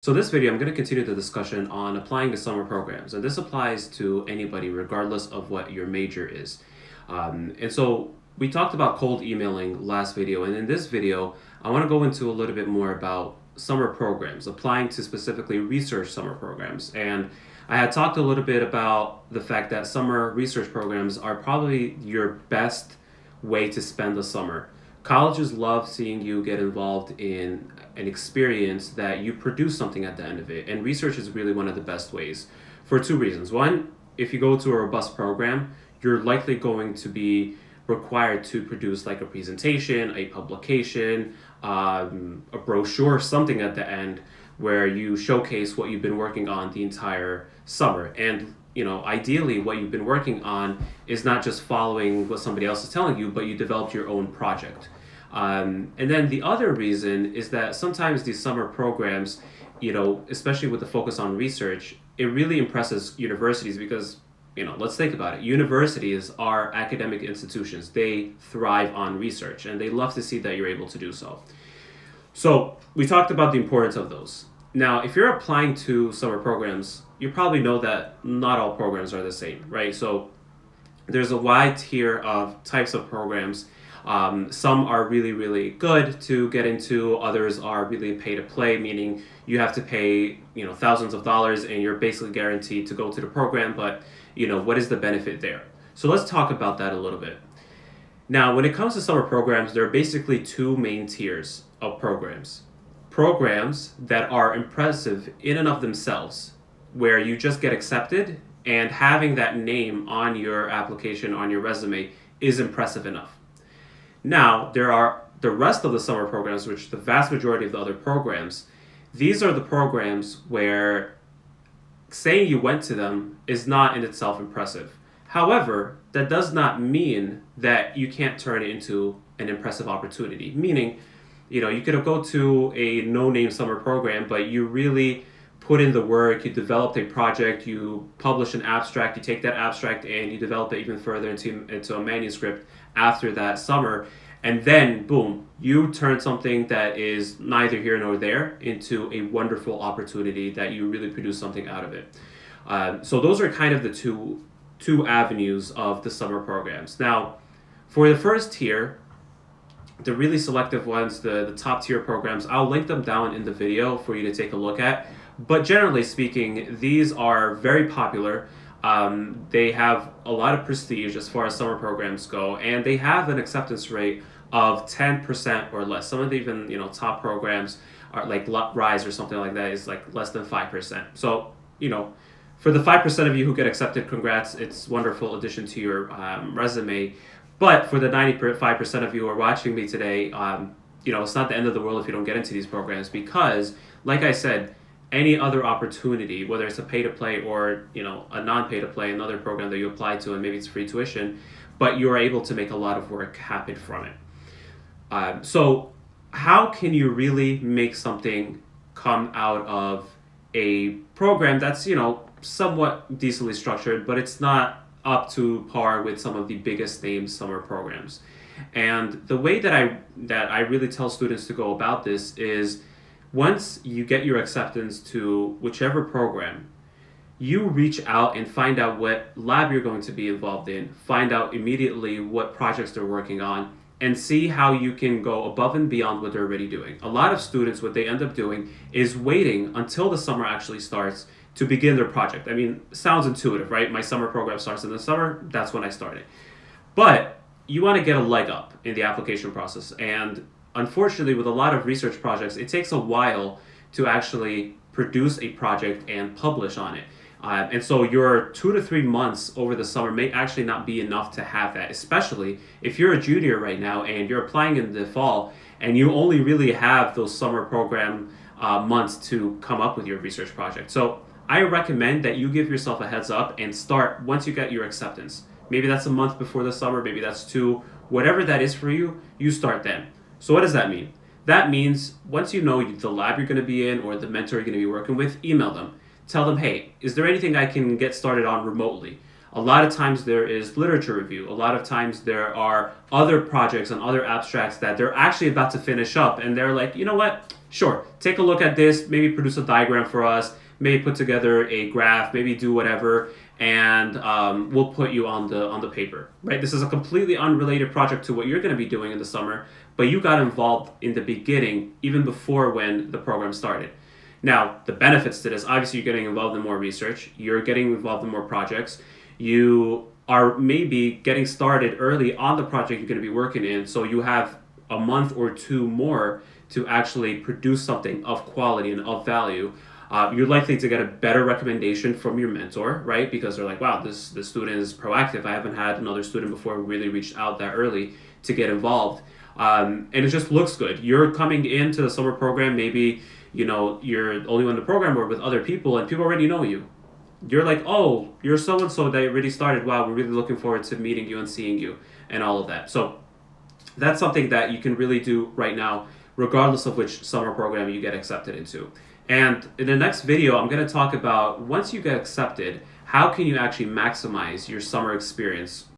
So this video, I'm going to continue the discussion on applying to summer programs, and this applies to anybody regardless of what your major is. And so we talked about cold emailing last video, and in this video, I want to go into a little bit more about summer programs, applying to specifically research summer programs. And I had talked a little bit about the fact that summer research programs are probably your best way to spend the summer. Colleges love seeing you get involved in an experience that you produce something at the end of it. And research is really one of the best ways for two reasons. One, if you go to a robust program, you're likely going to be required to produce like a presentation, a publication, a brochure, something at the end where you showcase what you've been working on the entire summer. And ideally what you've been working on is not just following what somebody else is telling you, but you developed your own project. And then the other reason is that sometimes these summer programs, especially with the focus on research, it really impresses universities because, let's think about it. Universities are academic institutions. They thrive on research and they love to see that you're able to do so. So we talked about the importance of those. Now, if you're applying to summer programs, you probably know that not all programs are the same, right? So there's a wide tier of types of programs. Some are really, really good to get into. Others are really pay to play, meaning you have to pay, thousands of dollars and you're basically guaranteed to go to the program. But, what is the benefit there? So let's talk about that a little bit. Now, when it comes to summer programs, there are basically two main tiers of programs. Programs that are impressive in and of themselves, where you just get accepted and having that name on your application, on your resume, is impressive enough. Now, there are the rest of the summer programs, which the vast majority of the other programs, these are the programs where saying you went to them is not in itself impressive. However, that does not mean that you can't turn it into an impressive opportunity. Meaning, you could go to a no-name summer program, but you really put in the work, you developed a project, you publish an abstract, you take that abstract and you develop it even further into a manuscript after that summer, and then boom, you turn something that is neither here nor there into a wonderful opportunity that you really produce something out of it. So those are kind of the two avenues of the summer programs. Now, for the first tier, the really selective ones, the top tier programs, I'll link them down in the video for you to take a look at. But generally speaking, these are very popular. They have a lot of prestige as far as summer programs go, and they have an acceptance rate of 10% or less. Some of the even top programs are like Rise or something like that is like less than 5%. So for the 5% of you who get accepted, congrats! It's a wonderful addition to your resume. But for the 95% of you who are watching me today, it's not the end of the world if you don't get into these programs because, like I said, any other opportunity, whether it's a pay-to-play or a non-pay-to-play, another program that you apply to and maybe it's free tuition, but you're able to make a lot of work happen from it. So how can you really make something come out of a program that's somewhat decently structured, but it's not up to par with some of the biggest named summer programs? And the way that I really tell students to go about this is, once you get your acceptance to whichever program, you reach out and find out what lab you're going to be involved in, find out immediately what projects they're working on, and see how you can go above and beyond what they're already doing. A lot of students, what they end up doing is waiting until the summer actually starts to begin their project. I mean, sounds intuitive, right? My summer program starts in the summer, that's when I started. But you want to get a leg up in the application process, and unfortunately, with a lot of research projects, it takes a while to actually produce a project and publish on it. And so your 2 to 3 months over the summer may actually not be enough to have that, especially if you're a junior right now and you're applying in the fall and you only really have those summer program months to come up with your research project. So I recommend that you give yourself a heads up and start once you get your acceptance. Maybe that's a month before the summer, maybe that's 2, whatever that is for you, you start then. So what does that mean? That means once you know the lab you're going to be in or the mentor you're going to be working with, email them. Tell them, hey, is there anything I can get started on remotely? A lot of times there is literature review. A lot of times there are other projects and other abstracts that they're actually about to finish up, and they're like, you know what? Sure, take a look at this, maybe produce a diagram for us, maybe put together a graph, maybe do whatever, and we'll put you on the paper, right? This is a completely unrelated project to what you're going to be doing in the summer, but you got involved in the beginning, even before when the program started. Now, the benefits to this, obviously, you're getting involved in more research, you're getting involved in more projects, you are maybe getting started early on the project you're going to be working in, so you have a month or two more to actually produce something of quality and of value. You're likely to get a better recommendation from your mentor, right? Because they're like, wow, this student is proactive. I haven't had another student before who really reached out that early to get involved. And it just looks good. You're coming into the summer program, maybe, you know, you're only in the program or with other people, and people already know you. You're like, oh, you're so-and-so that already started. Wow, we're really looking forward to meeting you and seeing you and all of that. So that's something that you can really do right now, regardless of which summer program you get accepted into. And in the next video, I'm going to talk about once you get accepted, how can you actually maximize your summer experience